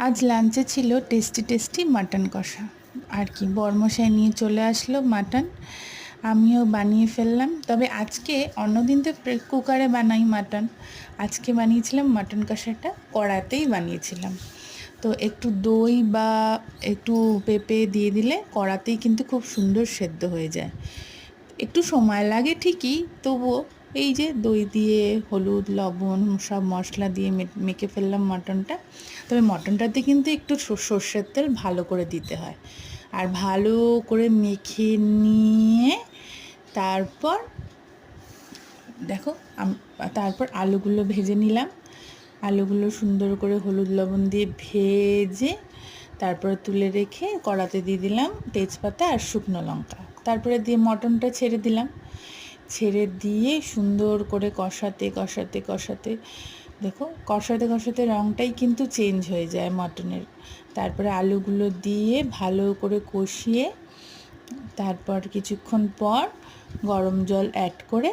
আজ লাঞ্চে ছিল টেস্টি টেস্টি মাটন কষা আর কি। বরমশাই নিয়ে চলে আসলো মাটন, আমিও বানিয়ে ফেললাম। তবে আজকে অন্যদিন তো কুকারে বানাই মাটন, আজকে বানিয়েছিলাম মাটন কষাটা কড়াতেই বানিয়েছিলাম। তো একটু দই বা একটু পেঁপে দিয়ে দিলে কড়াতেই কিন্তু খুব সুন্দর সেদ্ধ হয়ে যায়। একটু সময় লাগে ঠিকই, তবুও এই যে দই দিয়ে হলুদ লবণ সব মশলা দিয়ে মেখে ফেললাম মটনটা। তবে মটনটাতে কিন্তু একটু সর্ষের তেল ভালো করে দিতে হয়। আর ভালো করে মেখে নিয়ে তারপর দেখো তারপর আলুগুলো ভেজে নিলাম। আলুগুলো সুন্দর করে হলুদ লবণ দিয়ে ভেজে তারপরে তুলে রেখে কড়াতে দিয়ে দিলাম তেজপাতা আর শুকনো লঙ্কা। তারপরে দিয়ে মটনটা ছেড়ে দিলাম, ছেড়ে দিয়ে সুন্দর করে কষাতে কষাতে কষাতে দেখো কষাতে কষাতে রঙটাই কিন্তু চেঞ্জ হয়ে যায় মটনের। তারপরে আলুগুলো দিয়ে ভালো করে কষিয়ে তারপর কিছুক্ষণ পর গরম জল অ্যাড করে